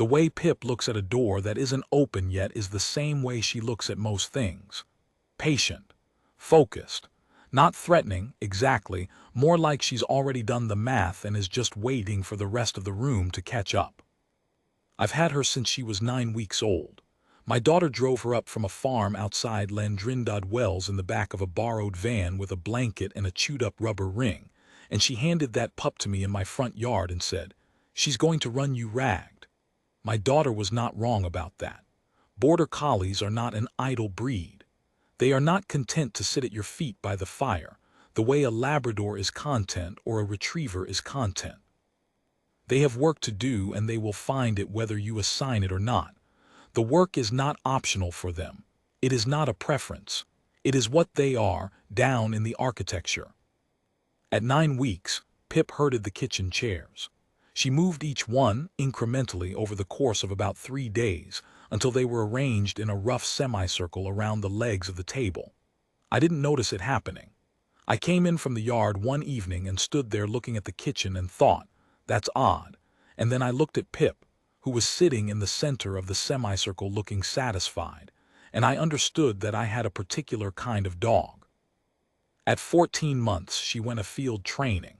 The way Pip looks at a door that isn't open yet is the same way she looks at most things. Patient. Focused. Not threatening, exactly, more like she's already done the math and is just waiting for the rest of the room to catch up. I've had her since she was 9 weeks old. My daughter drove her up from a farm outside Landrindod Wells in the back of a borrowed van with a blanket and a chewed-up rubber ring, and she handed that pup to me in my front yard and said, "She's going to run you ragged." My daughter was not wrong about that. Border Collies are not an idle breed. They are not content to sit at your feet by the fire, the way a Labrador is content or a Retriever is content. They have work to do and they will find it whether you assign it or not. The work is not optional for them. It is not a preference. It is what they are, down in the architecture. At 9 weeks, Pip herded the kitchen chairs. She moved each one incrementally over the course of about 3 days until they were arranged in a rough semicircle around the legs of the table. I didn't notice it happening. I came in from the yard one evening and stood there looking at the kitchen and thought, "That's odd," and then I looked at Pip, who was sitting in the center of the semicircle looking satisfied, and I understood that I had a particular kind of dog. At 14 months, she went afield training.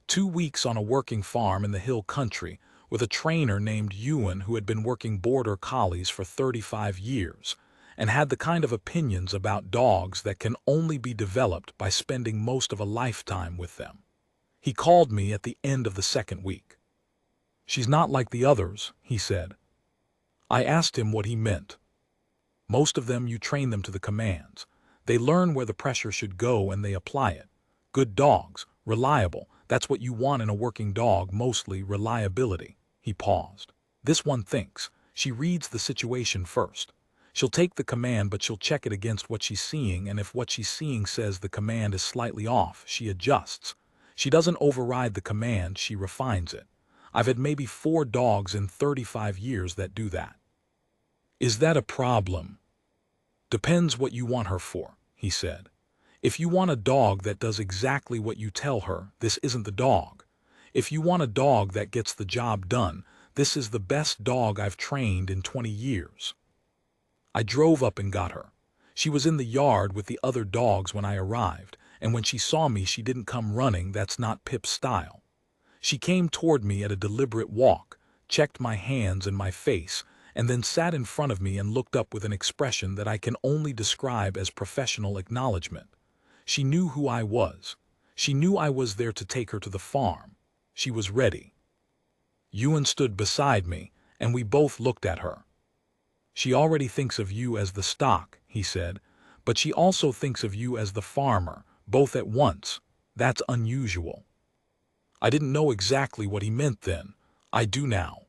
2 weeks on a working farm in the hill country with a trainer named Ewan who had been working border collies for 35 years and had the kind of opinions about dogs that can only be developed by spending most of a lifetime with them. He called me at the end of the 2nd week. "She's not like the others," he said. I asked him what he meant. "Most of them you train them to the commands. They learn where the pressure should go and they apply it. Good dogs, reliable, that's what you want in a working dog, mostly reliability." He paused. "This one thinks. She reads the situation first. She'll take the command but she'll check it against what she's seeing, and if what she's seeing says the command is slightly off, she adjusts. She doesn't override the command, she refines it. I've had maybe 4 dogs in 35 years that do that." "Is that a problem?" "Depends what you want her for," he said. "If you want a dog that does exactly what you tell her, this isn't the dog. If you want a dog that gets the job done, this is the best dog I've trained in 20 years. I drove up and got her. She was in the yard with the other dogs when I arrived, and when she saw me she didn't come running, that's not Pip's style. She came toward me at a deliberate walk, checked my hands and my face, and then sat in front of me and looked up with an expression that I can only describe as professional acknowledgement. She knew who I was. She knew I was there to take her to the farm. She was ready. Ewan stood beside me, and we both looked at her. "She already thinks of you as the stock," he said, "but she also thinks of you as the farmer, both at once. That's unusual." I didn't know exactly what he meant then. I do now.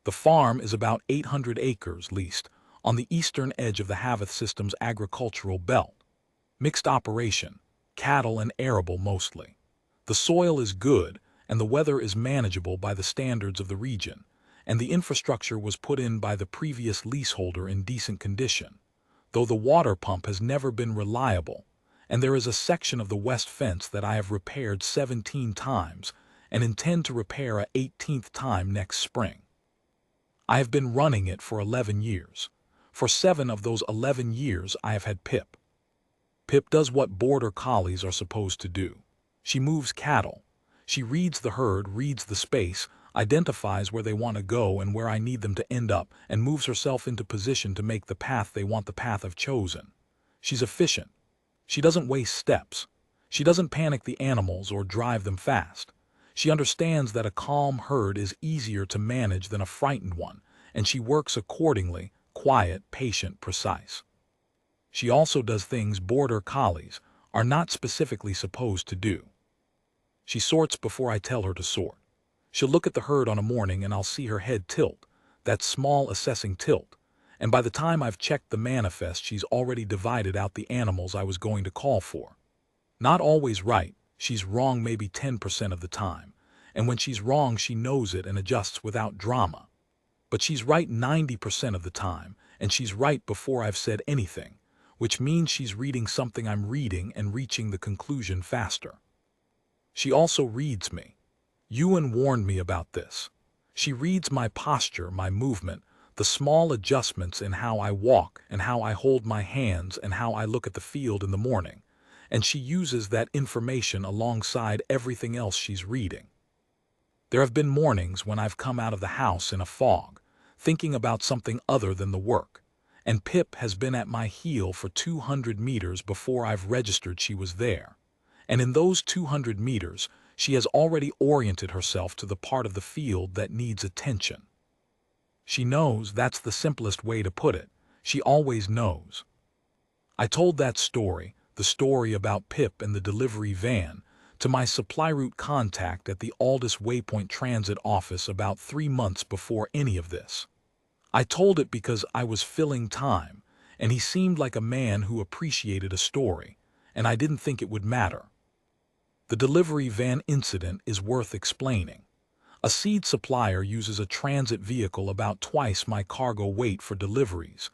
The farm is about 800 acres leased, on the eastern edge of the Havath system's agricultural belt. Mixed operation, cattle and arable mostly. The soil is good, and the weather is manageable by the standards of the region, and the infrastructure was put in by the previous leaseholder in decent condition, though the water pump has never been reliable, and there is a section of the west fence that I have repaired 17 times and intend to repair a 18th time next spring. I have been running it for 11 years. For 7 of those 11 years I have had Pip. Pip does what border collies are supposed to do. She moves cattle. She reads the herd, reads the space, identifies where they want to go and where I need them to end up, and moves herself into position to make the path they want the path I've chosen. She's efficient. She doesn't waste steps. She doesn't panic the animals or drive them fast. She understands that a calm herd is easier to manage than a frightened one, and she works accordingly, quiet, patient, precise. She also does things border collies are not specifically supposed to do. She sorts before I tell her to sort. She'll look at the herd on a morning and I'll see her head tilt, that small assessing tilt, and by the time I've checked the manifest she's already divided out the animals I was going to call for. Not always right, she's wrong maybe 10% of the time, and when she's wrong she knows it and adjusts without drama. But she's right 90% of the time, and she's right before I've said anything, which means she's reading something I'm reading and reaching the conclusion faster. She also reads me. Ewan warned me about this. She reads my posture, my movement, the small adjustments in how I walk and how I hold my hands and how I look at the field in the morning, and she uses that information alongside everything else she's reading. There have been mornings when I've come out of the house in a fog, thinking about something other than the work, and Pip has been at my heel for 200 meters before I've registered she was there. And in those 200 meters, she has already oriented herself to the part of the field that needs attention. She knows, that's the simplest way to put it. She always knows. I told that story, the story about Pip and the delivery van, to my supply route contact at the Aldous Waypoint Transit office about 3 months before any of this. I told it because I was filling time, and he seemed like a man who appreciated a story, and I didn't think it would matter. The delivery van incident is worth explaining. A seed supplier uses a transit vehicle about twice my cargo weight for deliveries.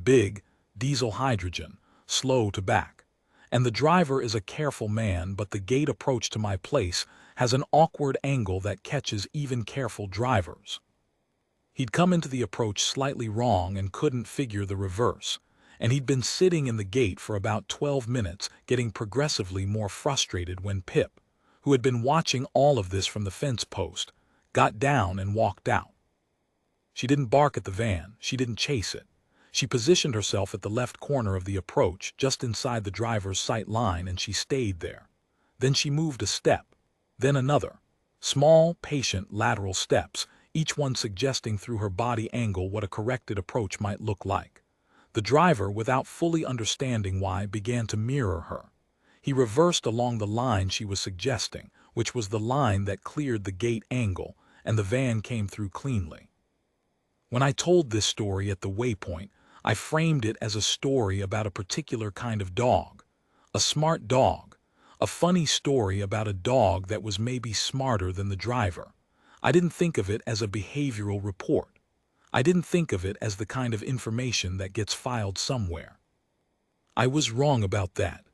Big, diesel hydrogen, slow to back. And the driver is a careful man, but the gate approach to my place has an awkward angle that catches even careful drivers. He'd come into the approach slightly wrong and couldn't figure the reverse, and he'd been sitting in the gate for about 12 minutes, getting progressively more frustrated when Pip, who had been watching all of this from the fence post, got down and walked out. She didn't bark at the van, she didn't chase it. She positioned herself at the left corner of the approach, just inside the driver's sight line, and she stayed there. Then she moved a step, then another. Small, patient lateral steps, each one suggesting through her body angle what a corrected approach might look like. The driver, without fully understanding why, began to mirror her. He reversed along the line she was suggesting, which was the line that cleared the gate angle, and the van came through cleanly. When I told this story at the waypoint, I framed it as a story about a particular kind of dog. A smart dog. A funny story about a dog that was maybe smarter than the driver. I didn't think of it as a behavioral report. I didn't think of it as the kind of information that gets filed somewhere. I was wrong about that.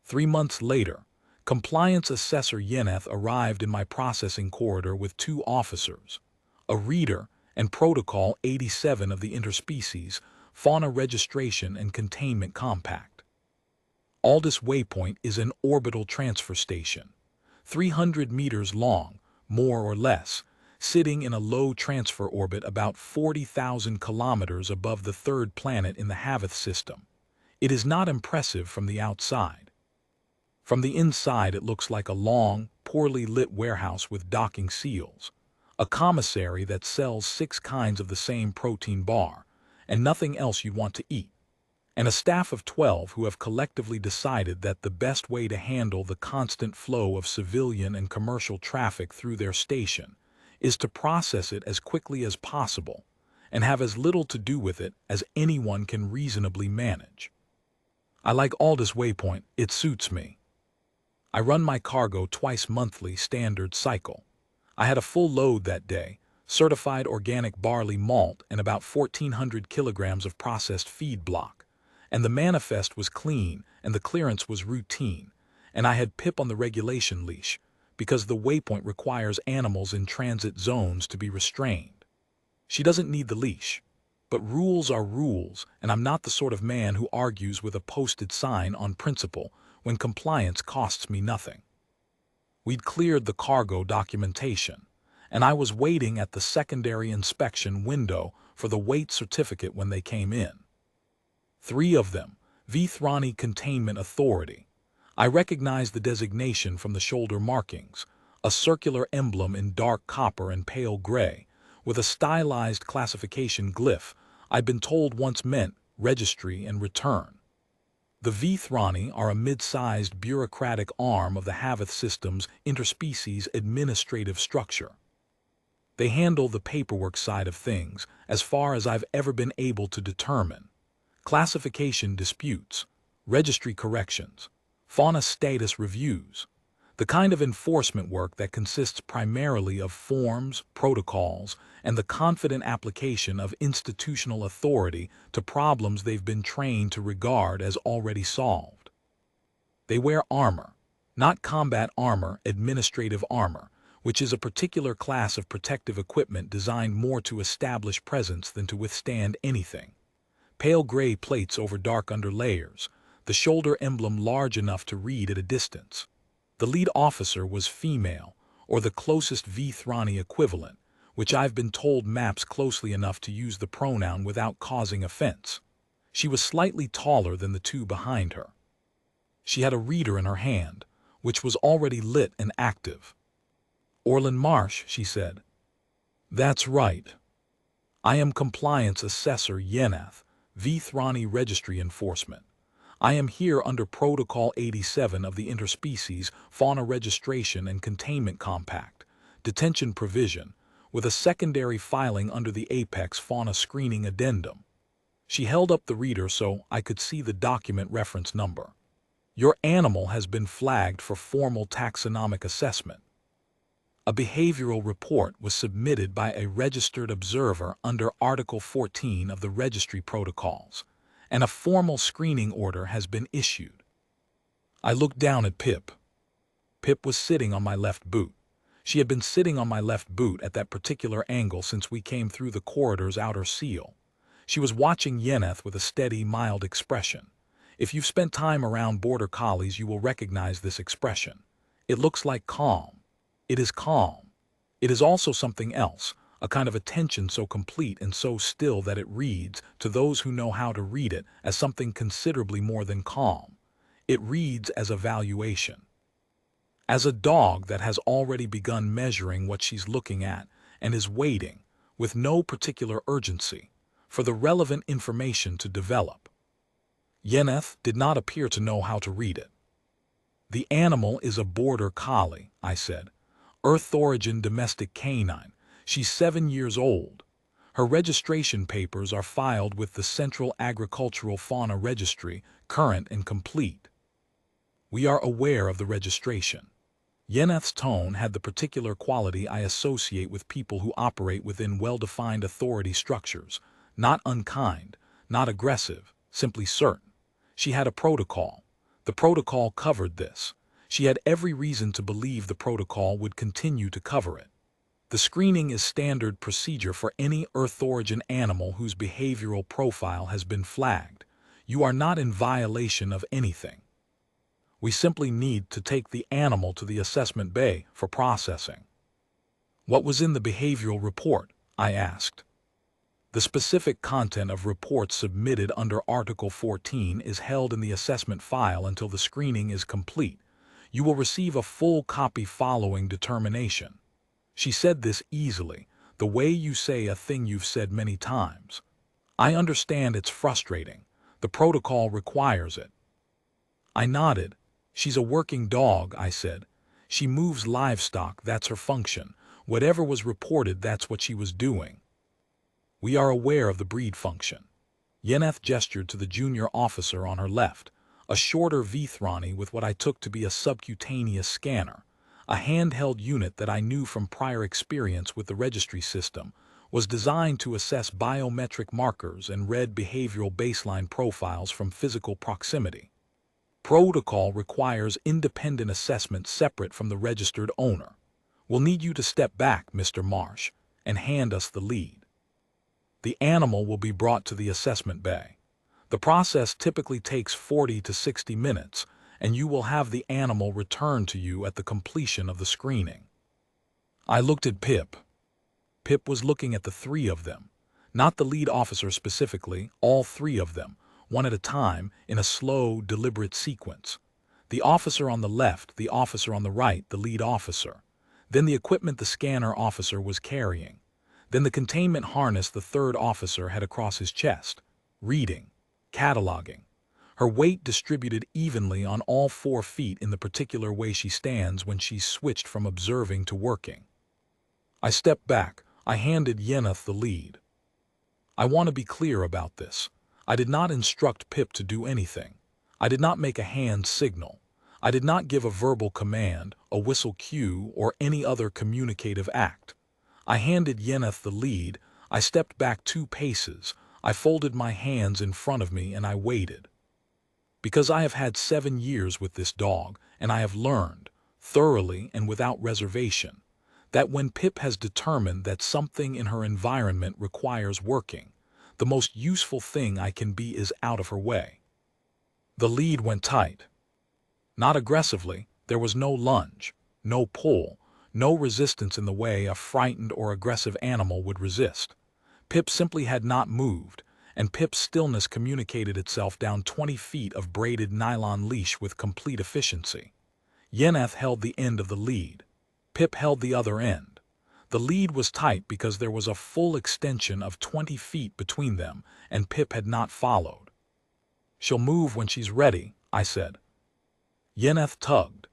3 months later, Compliance Assessor Yeneth arrived in my processing corridor with 2 officers, a reader and Protocol 87 of the Interspecies Fauna Registration and Containment Compact. Aldous Waypoint is an orbital transfer station, 300 meters long, more or less, sitting in a low transfer orbit about 40,000 kilometers above the 3rd planet in the Havith system. It is not impressive from the outside. From the inside it looks like a long, poorly lit warehouse with docking seals, a commissary that sells 6 kinds of the same protein bar, and nothing else you want to eat, and a staff of 12 who have collectively decided that the best way to handle the constant flow of civilian and commercial traffic through their station is to process it as quickly as possible and have as little to do with it as anyone can reasonably manage. I like Aldous Waypoint, it suits me. I run my cargo twice monthly standard cycle. I had a full load that day, certified organic barley malt and about 1,400 kilograms of processed feed block, and the manifest was clean and the clearance was routine, and I had Pip on the regulation leash, because the waypoint requires animals in transit zones to be restrained. She doesn't need the leash, but rules are rules, and I'm not the sort of man who argues with a posted sign on principle when compliance costs me nothing. We'd cleared the cargo documentation, and I was waiting at the secondary inspection window for the weight certificate when they came in. 3 of them, Vethrani Containment Authority. I recognized the designation from the shoulder markings, a circular emblem in dark copper and pale gray, with a stylized classification glyph I'd been told once meant registry and return. The Vethrani are a mid-sized bureaucratic arm of the Havith system's interspecies administrative structure. They handle the paperwork side of things, as far as I've ever been able to determine. Classification disputes, registry corrections, fauna status reviews, the kind of enforcement work that consists primarily of forms, protocols, and the confident application of institutional authority to problems they've been trained to regard as already solved. They wear armor, not combat armor, administrative armor, which is a particular class of protective equipment designed more to establish presence than to withstand anything. Pale gray plates over dark underlayers, the shoulder emblem large enough to read at a distance. The lead officer was female, or the closest Vethrani equivalent, which I've been told maps closely enough to use the pronoun without causing offense. She was slightly taller than the two behind her. She had a reader in her hand, which was already lit and active. "Orland Marsh," she said. "That's right. I am Compliance Assessor Yeneth, Vethrani Registry Enforcement. I am here under Protocol 87 of the Interspecies Fauna Registration and Containment Compact, Detention Provision, with a secondary filing under the Apex Fauna Screening Addendum." She held up the reader so I could see the document reference number. "Your animal has been flagged for formal taxonomic assessment. A behavioral report was submitted by a registered observer under Article 14 of the Registry Protocols, and a formal screening order has been issued." I looked down at Pip. Pip was sitting on my left boot. She had been sitting on my left boot at that particular angle since we came through the corridor's outer seal. She was watching Yeneth with a steady, mild expression. If you've spent time around border collies, you will recognize this expression. It looks like calm. It is calm. It is also something else, a kind of attention so complete and so still that it reads, to those who know how to read it, as something considerably more than calm. It reads as evaluation. As a dog that has already begun measuring what she's looking at and is waiting, with no particular urgency, for the relevant information to develop. Yeneth did not appear to know how to read it. "The animal is a border collie," I said. "Earth origin domestic canine. She's 7 years old. Her registration papers are filed with the Central Agricultural Fauna Registry, current and complete. We are aware of the registration." Yeneth's tone had the particular quality I associate with people who operate within well-defined authority structures, not unkind, not aggressive, simply certain. She had a protocol. The protocol covered this. She had every reason to believe the protocol would continue to cover it. The screening is standard procedure for any Earth origin animal whose behavioral profile has been flagged. You are not in violation of anything. We simply need to take the animal to the assessment bay for processing. "What was in the behavioral report?" I asked. "The specific content of reports submitted under Article 14 is held in the assessment file until the screening is complete. You will receive a full copy following determination." She said this easily, the way you say a thing you've said many times. "I understand it's frustrating. The protocol requires it." I nodded. "She's a working dog," I said. "She moves livestock, that's her function. Whatever was reported, that's what she was doing." "We are aware of the breed function." Yeneth gestured to the junior officer on her left, a shorter Vethrani with what I took to be a subcutaneous scanner, a handheld unit that I knew from prior experience with the registry system, was designed to assess biometric markers and read behavioral baseline profiles from physical proximity. Protocol requires independent assessment separate from the registered owner. We'll need you to step back, Mr. Marsh, and hand us the lead. The animal will be brought to the assessment bay. The process typically takes 40 to 60 minutes, and you will have the animal returned to you at the completion of the screening. I looked at Pip. Pip was looking at the three of them, not the lead officer specifically, all three of them, one at a time, in a slow, deliberate sequence. The officer on the left, the officer on the right, the lead officer. Then the equipment the scanner officer was carrying. Then the containment harness the third officer had across his chest. Reading. Cataloging. Her weight distributed evenly on all 4 feet in the particular way she stands when she's switched from observing to working. I stepped back. I handed Yeneth the lead. "I want to be clear about this. I did not instruct Pip to do anything. I did not make a hand signal. I did not give a verbal command, a whistle cue, or any other communicative act. I handed Yeneth the lead. I stepped back 2 paces. I folded my hands in front of me and I waited. Because I have had 7 years with this dog, and I have learned, thoroughly and without reservation, That when Pip has determined that something in her environment requires working, the most useful thing I can be is out of her way. The lead went tight. Not aggressively, there was no lunge, no pull, no resistance in the way a frightened or aggressive animal would resist. Pip simply had not moved, and Pip's stillness communicated itself down 20 feet of braided nylon leash with complete efficiency. Yennefer held the end of the lead. Pip held the other end. The lead was tight because there was a full extension of 20 feet between them, and Pip had not followed. "She'll move when she's ready," I said. Yennefer tugged.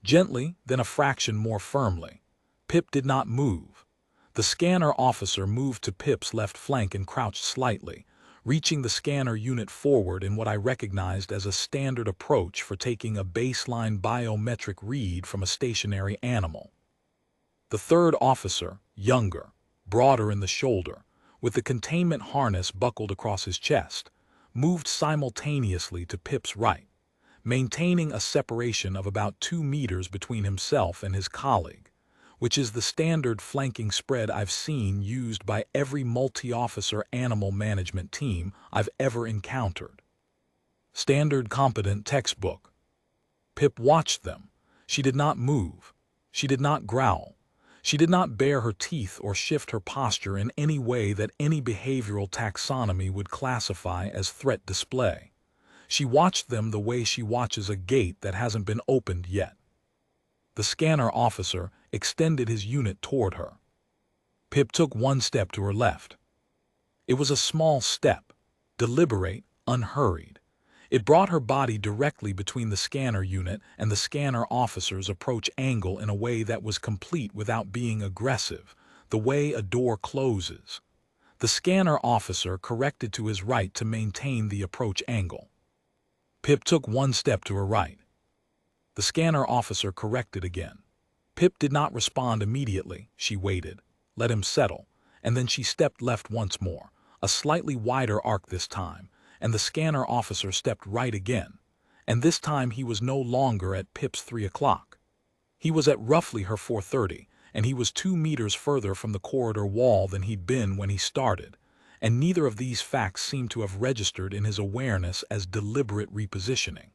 Gently, then a fraction more firmly. Pip did not move. The scanner officer moved to Pip's left flank and crouched slightly, reaching the scanner unit forward in what I recognized as a standard approach for taking a baseline biometric read from a stationary animal. The third officer, younger, broader in the shoulder, with the containment harness buckled across his chest, moved simultaneously to Pip's right, maintaining a separation of about 2 meters between himself and his colleague, which is the standard flanking spread I've seen used by every multi-officer animal management team I've ever encountered. Standard competent textbook. Pip watched them. She did not move. She did not growl. She did not bare her teeth or shift her posture in any way that any behavioral taxonomy would classify as threat display. She watched them the way she watches a gate that hasn't been opened yet. The scanner officer extended his unit toward her. Pip took one step to her left. It was a small step, deliberate, unhurried. It brought her body directly between the scanner unit and the scanner officer's approach angle in a way that was complete without being aggressive, the way a door closes. The scanner officer corrected to his right to maintain the approach angle. Pip took one step to her right. The scanner officer corrected again. Pip did not respond immediately. She waited, let him settle, and then she stepped left once more, a slightly wider arc this time, and the scanner officer stepped right again, and this time he was no longer at Pip's 3 o'clock. He was at roughly her 4:30, and he was 2 meters further from the corridor wall than he'd been when he started, and neither of these facts seemed to have registered in his awareness as deliberate repositioning.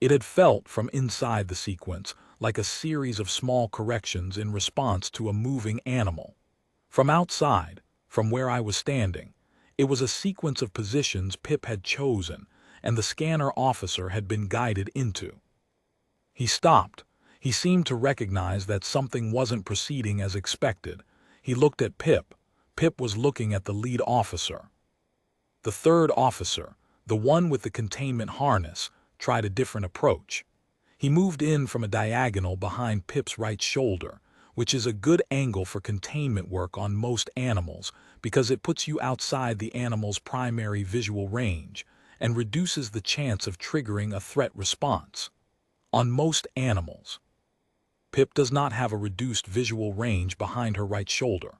It had felt, from inside the sequence, like a series of small corrections in response to a moving animal. From outside, from where I was standing, it was a sequence of positions Pip had chosen and the scanner officer had been guided into. He stopped. He seemed to recognize that something wasn't proceeding as expected. He looked at Pip. Pip was looking at the lead officer. The third officer, the one with the containment harness, tried a different approach. He moved in from a diagonal behind Pip's right shoulder, which is a good angle for containment work on most animals because it puts you outside the animal's primary visual range and reduces the chance of triggering a threat response. On most animals, Pip does not have a reduced visual range behind her right shoulder.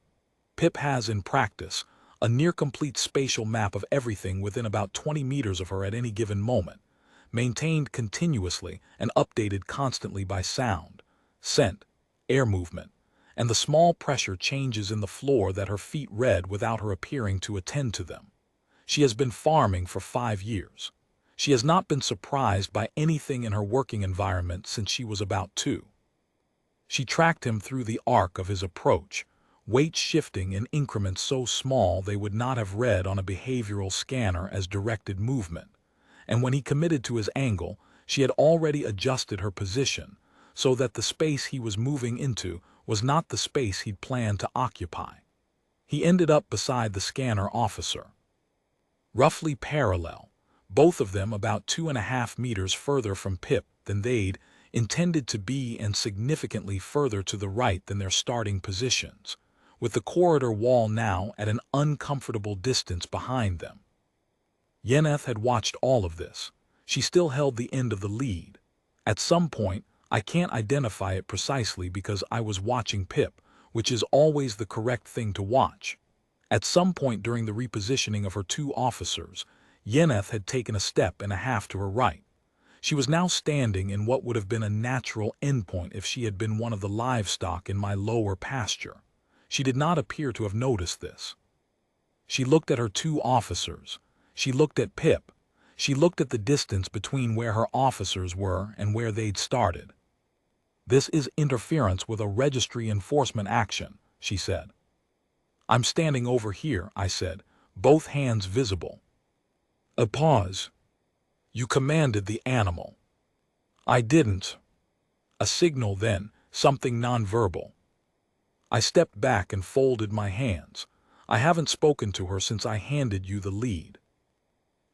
Pip has, in practice, a near-complete spatial map of everything within about 20 meters of her at any given moment, maintained continuously and updated constantly by sound, scent, air movement, and the small pressure changes in the floor that her feet read without her appearing to attend to them. She has been farming for 5 years. She has not been surprised by anything in her working environment since she was about 2. She tracked him through the arc of his approach, weight shifting in increments so small they would not have read on a behavioral scanner as directed movement. And when he committed to his angle, she had already adjusted her position so that the space he was moving into was not the space he'd planned to occupy. He ended up beside the scanner officer. Roughly parallel, both of them about 2.5 meters further from Pip than they'd intended to be and significantly further to the right than their starting positions, with the corridor wall now at an uncomfortable distance behind them. Yennefer had watched all of this. She still held the end of the lead. At some point, I can't identify it precisely because I was watching Pip, which is always the correct thing to watch. At some point during the repositioning of her 2 officers, Yennefer had taken a step and a half to her right. She was now standing in what would have been a natural endpoint if she had been one of the livestock in my lower pasture. She did not appear to have noticed this. She looked at her two officers. She looked at Pip. She looked at the distance between where her officers were and where they'd started. "This is interference with a registry enforcement action," she said. "I'm standing over here," I said, both hands visible. A pause. "You commanded the animal." "I didn't." A signal then, something nonverbal. I stepped back and folded my hands. "I haven't spoken to her since I handed you the lead."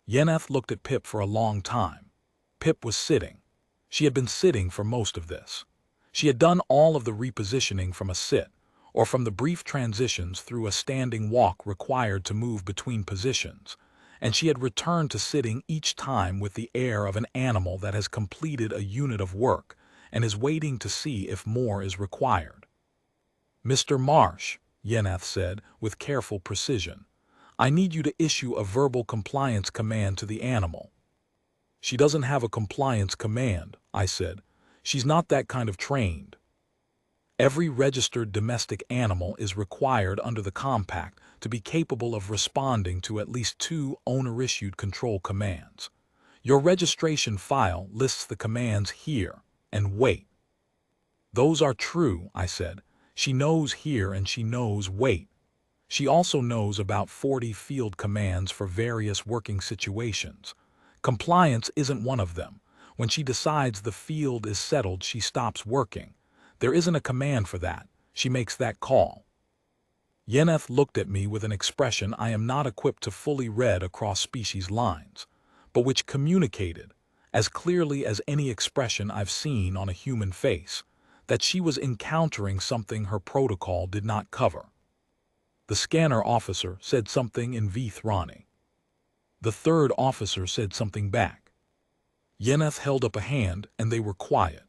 Yennefer looked at Pip for a long time. Pip was sitting. She had been sitting for most of this. She had done all of the repositioning from a sit, or from the brief transitions through a standing walk required to move between positions, and she had returned to sitting each time with the air of an animal that has completed a unit of work and is waiting to see if more is required. "Mr. Marsh," Yennefer said with careful precision, "I need you to issue a verbal compliance command to the animal." "She doesn't have a compliance command," I said. "She's not that kind of trained." Every registered domestic animal is required under the compact to be capable of responding to at least 2 owner-issued control commands. Your registration file lists the commands here, and wait. "Those are true," I said. "She knows here and she knows wait. She also knows about 40 field commands for various working situations. Compliance isn't one of them. When she decides the field is settled, she stops working. There isn't a command for that. She makes that call." Yennefer looked at me with an expression I am not equipped to fully read across species lines, but which communicated, as clearly as any expression I've seen on a human face, that she was encountering something her protocol did not cover. The scanner officer said something in Vethrani. The third officer said something back. Yennefer held up a hand and they were quiet.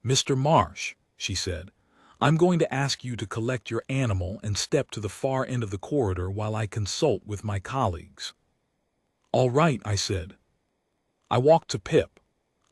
"Mr. Marsh," she said, "I'm going to ask you to collect your animal and step to the far end of the corridor while I consult with my colleagues." "All right," I said. I walked to Pip.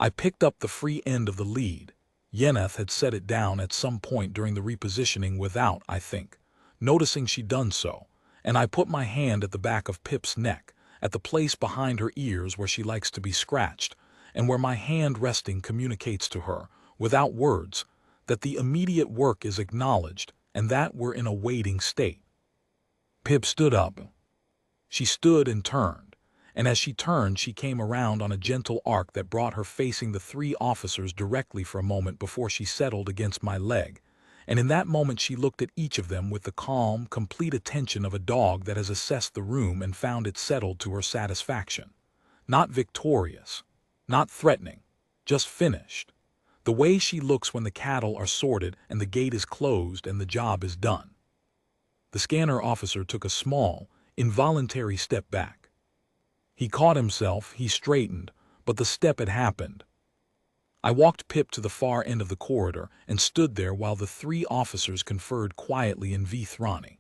I picked up the free end of the lead. Yennefer had set it down at some point during the repositioning without, I think, noticing she'd done so, and I put my hand at the back of Pip's neck, at the place behind her ears where she likes to be scratched, and where my hand resting communicates to her, without words, that the immediate work is acknowledged and that we're in a waiting state. Pip stood up. She stood and turned, and as she turned she came around on a gentle arc that brought her facing the 3 officers directly for a moment before she settled against my leg, and in that moment she looked at each of them with the calm, complete attention of a dog that has assessed the room and found it settled to her satisfaction. Not victorious, not threatening, just finished. The way she looks when the cattle are sorted and the gate is closed and the job is done. The scanner officer took a small, involuntary step back. He caught himself, he straightened, but the step had happened. I walked Pip to the far end of the corridor and stood there while the 3 officers conferred quietly in Vethrani.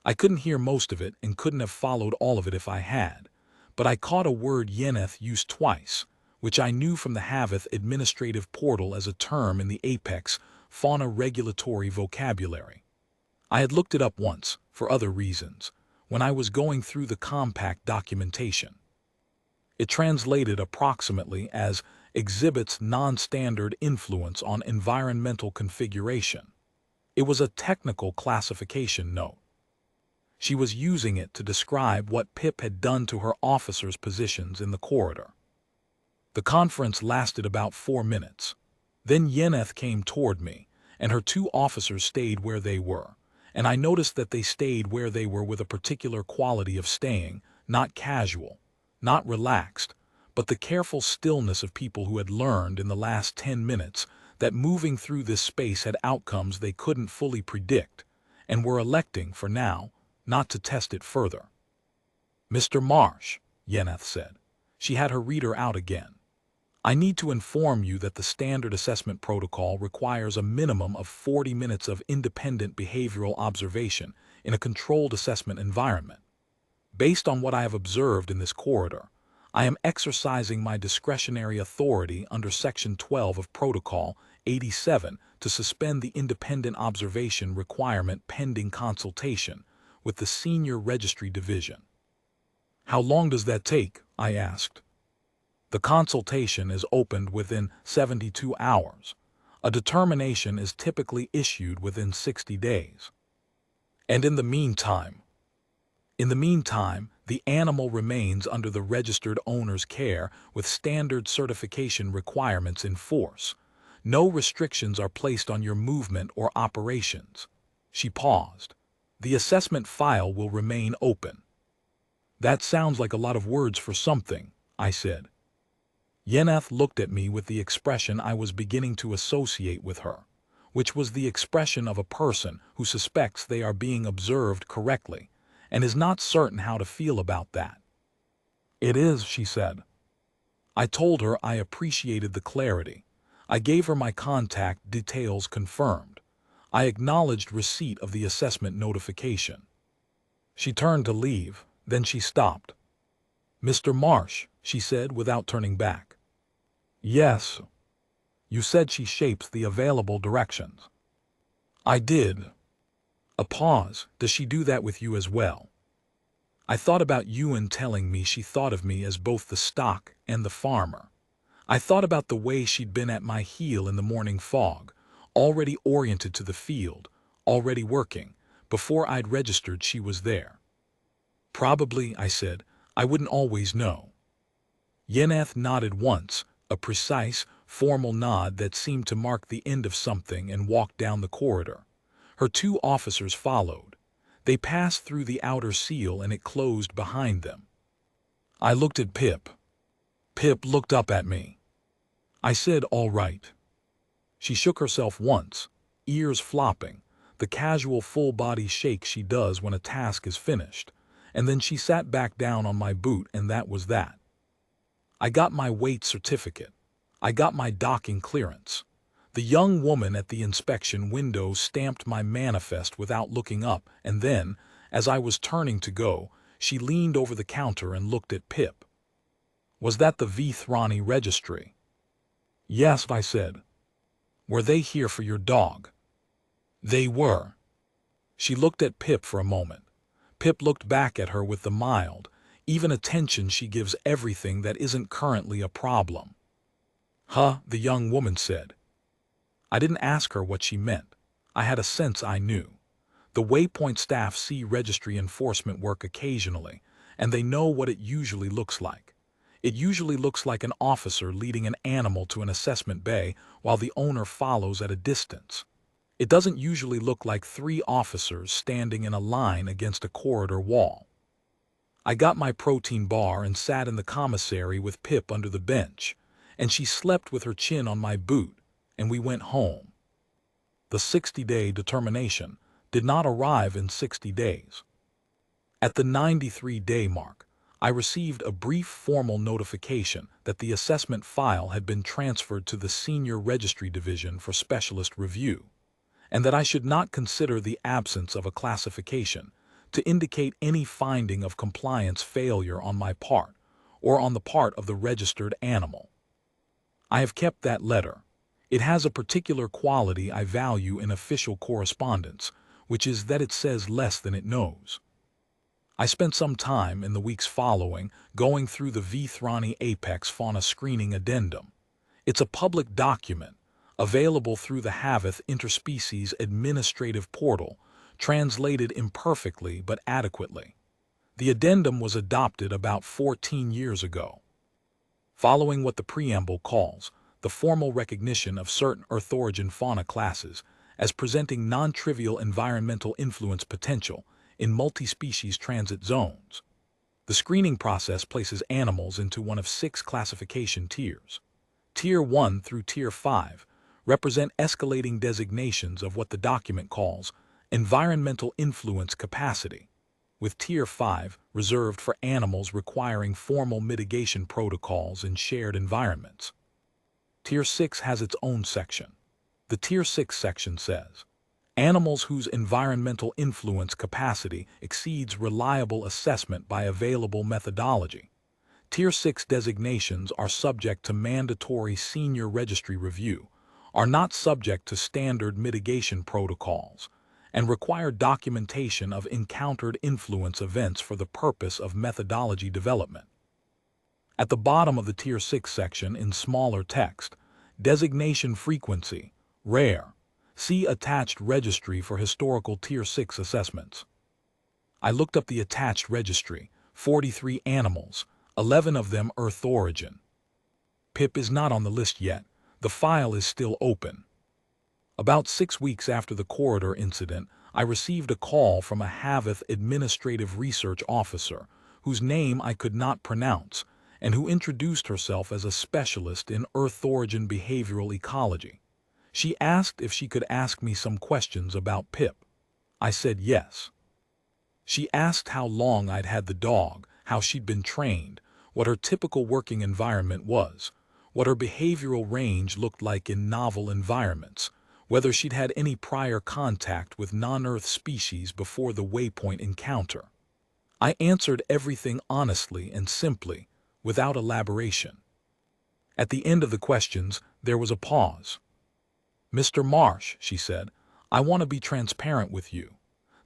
I couldn't hear most of it and couldn't have followed all of it if I had, but I caught a word Yennefer used twice, which I knew from the Haveth administrative portal as a term in the Apex fauna regulatory vocabulary. I had looked it up once, for other reasons, when I was going through the compact documentation. It translated approximately as exhibits non-standard influence on environmental configuration. It was a technical classification note. She was using it to describe what Pip had done to her officers' positions in the corridor. The conference lasted about 4 minutes. Then Yennefer came toward me, and her 2 officers stayed where they were, and I noticed that they stayed where they were with a particular quality of staying, not casual, not relaxed, but the careful stillness of people who had learned in the last 10 minutes that moving through this space had outcomes they couldn't fully predict, and were electing, for now, not to test it further. "Mr. Marsh," Yennefer said. She had her reader out again. "I need to inform you that the standard assessment protocol requires a minimum of 40 minutes of independent behavioral observation in a controlled assessment environment. Based on what I have observed in this corridor, I am exercising my discretionary authority under Section 12 of Protocol 87 to suspend the independent observation requirement pending consultation with the Senior Registry Division. How long does that take? I asked. The consultation is opened within 72 hours. A determination is typically issued within 60 days. And in the meantime, the animal remains under the registered owner's care with standard certification requirements in force. No restrictions are placed on your movement or operations. She paused. The assessment file will remain open. That sounds like a lot of words for something, I said. Yennefer looked at me with the expression I was beginning to associate with her, which was the expression of a person who suspects they are being observed correctly and is not certain how to feel about that. It is, she said. I told her I appreciated the clarity. I gave her my contact details confirmed. I acknowledged receipt of the assessment notification. She turned to leave, then she stopped. Mr. Marsh, she said without turning back. Yes. You said she shapes the available directions. I did. A pause. Does she do that with you as well? I thought about Ewan telling me she thought of me as both the stock and the farmer. I thought about the way she'd been at my heel in the morning fog, already oriented to the field, already working, before I'd registered she was there. Probably, I said. I wouldn't always know. Yennefer nodded once, a precise, formal nod that seemed to mark the end of something, and walked down the corridor. Her two officers followed. They passed through the outer seal and it closed behind them. I looked at Pip. Pip looked up at me. I said, all right. She shook herself once, ears flopping, the casual full-body shake she does when a task is finished, and then she sat back down on my boot, and that was that. I got my weight certificate. I got my docking clearance. The young woman at the inspection window stamped my manifest without looking up, and then, as I was turning to go, she leaned over the counter and looked at Pip. Was that the Vethrani registry? Yes, I said. Were they here for your dog? They were. She looked at Pip for a moment. Pip looked back at her with the mild, even attention she gives everything that isn't currently a problem. Huh, the young woman said. I didn't ask her what she meant. I had a sense I knew. The Waypoint staff see registry enforcement work occasionally, and they know what it usually looks like. It usually looks like an officer leading an animal to an assessment bay while the owner follows at a distance. It doesn't usually look like 3 officers standing in a line against a corridor wall. I got my protein bar and sat in the commissary with Pip under the bench, and she slept with her chin on my boot, and we went home. The 60-day determination did not arrive in 60 days. At the 93-day mark, I received a brief formal notification that the assessment file had been transferred to the Senior Registry Division for specialist review, and that I should not consider the absence of a classification to indicate any finding of compliance failure on my part or on the part of the registered animal. I have kept that letter. It has a particular quality I value in official correspondence, which is that it says less than it knows. I spent some time in the weeks following going through the Vethrani Apex Fauna Screening Addendum. It's a public document, available through the Haveth Interspecies Administrative Portal, translated imperfectly but adequately. The addendum was adopted about 14 years ago. Following what the preamble calls the formal recognition of certain Earth origin fauna classes as presenting non-trivial environmental influence potential in multi-species transit zones. The screening process places animals into one of 6 classification tiers. Tier 1 through Tier 5 represent escalating designations of what the document calls environmental influence capacity, with Tier 5 reserved for animals requiring formal mitigation protocols in shared environments. Tier 6 has its own section. The Tier 6 section says, animals whose environmental influence capacity exceeds reliable assessment by available methodology. Tier 6 designations are subject to mandatory senior registry review, are not subject to standard mitigation protocols, and require documentation of encountered influence events for the purpose of methodology development. At the bottom of the Tier 6 section in smaller text, designation frequency, rare. See attached registry for historical Tier 6 assessments. I looked up the attached registry, 43 animals, 11 of them Earth origin. Pip is not on the list yet. The file is still open. About 6 weeks after the corridor incident, I received a call from a Haveth administrative research officer, whose name I could not pronounce, and who introduced herself as a specialist in Earth origin behavioral ecology. She asked if she could ask me some questions about Pip. I said yes. She asked how long I'd had the dog, how she'd been trained, what her typical working environment was, what her behavioral range looked like in novel environments, whether she'd had any prior contact with non-Earth species before the waypoint encounter. I answered everything honestly and simply, without elaboration. At the end of the questions, there was a pause. "Mr. Marsh," she said, "I want to be transparent with you.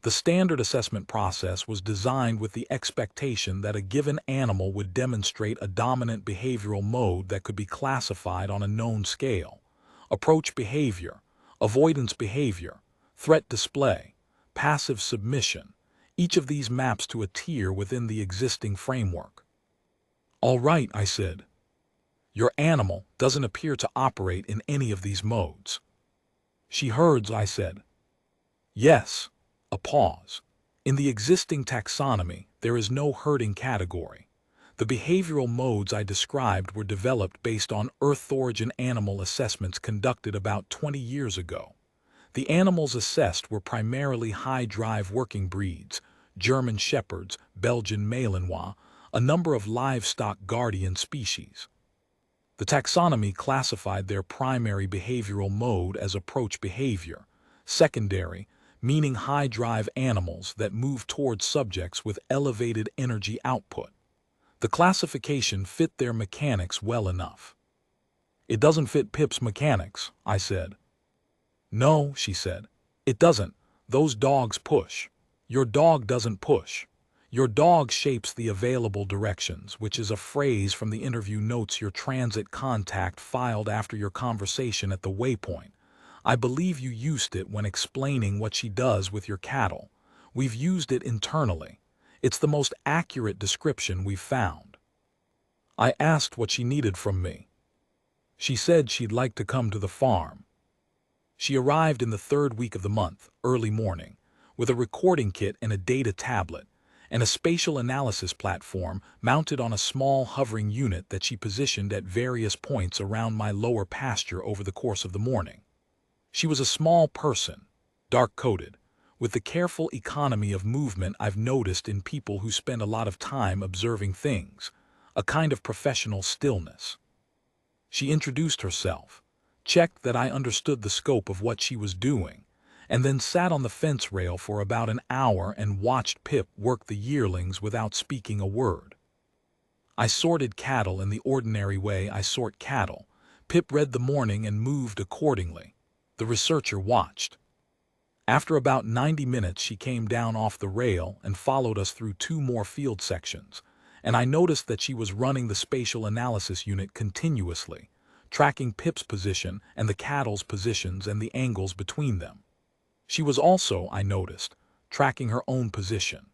The standard assessment process was designed with the expectation that a given animal would demonstrate a dominant behavioral mode that could be classified on a known scale: approach behavior, avoidance behavior, threat display, passive submission. Each of these maps to a tier within the existing framework." "All right," I said. "Your animal doesn't appear to operate in any of these modes." "She herds," I said. "Yes." A pause. "In the existing taxonomy, there is no herding category. The behavioral modes I described were developed based on Earth origin animal assessments conducted about 20 years ago. The animals assessed were primarily high-drive working breeds, German Shepherds, Belgian Malinois, a number of livestock guardian species. The taxonomy classified their primary behavioral mode as approach behavior, secondary, meaning high-drive animals that move towards subjects with elevated energy output. The classification fit their mechanics well enough. "It doesn't fit Pip's mechanics," I said. "No," she said, "it doesn't. Those dogs push. Your dog doesn't push. Your dog shapes the available directions," which is a phrase from the interview notes your transit contact filed after your conversation at the waypoint. I believe you used it when explaining what she does with your cattle. We've used it internally. It's the most accurate description we've found. I asked what she needed from me. She said she'd like to come to the farm. She arrived in the 3rd week of the month, early morning, with a recording kit and a data tablet, and a spatial analysis platform mounted on a small hovering unit that she positioned at various points around my lower pasture over the course of the morning. She was a small person, dark-coated, with the careful economy of movement I've noticed in people who spend a lot of time observing things, a kind of professional stillness. She introduced herself, checked that I understood the scope of what she was doing, and then sat on the fence rail for about an hour and watched Pip work the yearlings without speaking a word. I sorted cattle in the ordinary way I sort cattle. Pip read the morning and moved accordingly. The researcher watched. After about 90 minutes, she came down off the rail and followed us through 2 more field sections, and I noticed that she was running the spatial analysis unit continuously, tracking Pip's position and the cattle's positions and the angles between them. She was also, I noticed, tracking her own position.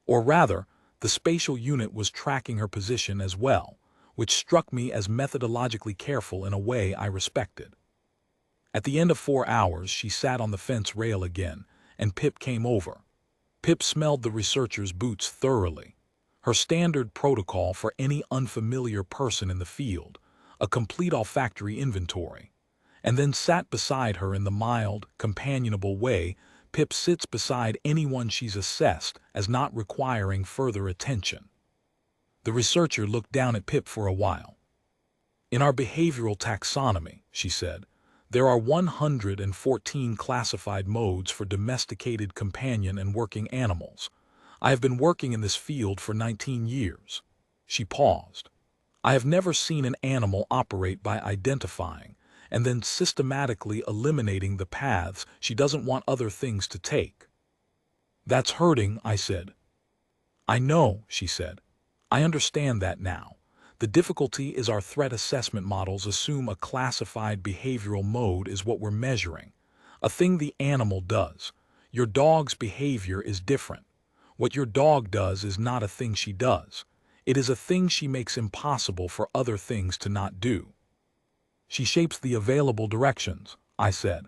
Or rather, the spatial unit was tracking her position as well, which struck me as methodologically careful in a way I respected. At the end of 4 hours, she sat on the fence rail again, and Pip came over. Pip smelled the researcher's boots thoroughly, her standard protocol for any unfamiliar person in the field, a complete olfactory inventory, and then sat beside her in the mild, companionable way Pip sits beside anyone she's assessed as not requiring further attention. The researcher looked down at Pip for a while. "In our behavioral taxonomy," she said, "there are 114 classified modes for domesticated companion and working animals. I have been working in this field for 19 years. She paused. I have never seen an animal operate by identifying and then systematically eliminating the paths she doesn't want other things to take. That's hurting, I said. I know, she said. I understand that now. The difficulty is our threat assessment models assume a classified behavioral mode is what we're measuring, a thing the animal does. Your dog's behavior is different. What your dog does is not a thing she does. It is a thing she makes impossible for other things to not do. She shapes the available directions, I said.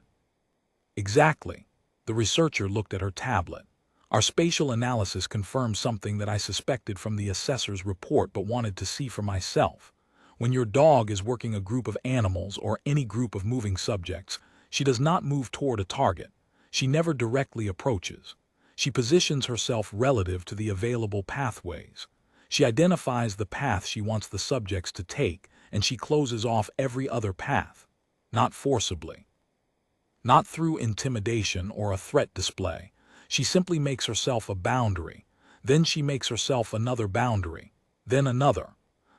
Exactly. The researcher looked at her tablet. Our spatial analysis confirmed something that I suspected from the assessor's report but wanted to see for myself. When your dog is working a group of animals or any group of moving subjects, she does not move toward a target. She never directly approaches. She positions herself relative to the available pathways. She identifies the path she wants the subjects to take, and she closes off every other path, not forcibly. Not through intimidation or a threat display. She simply makes herself a boundary. Then she makes herself another boundary. Then another.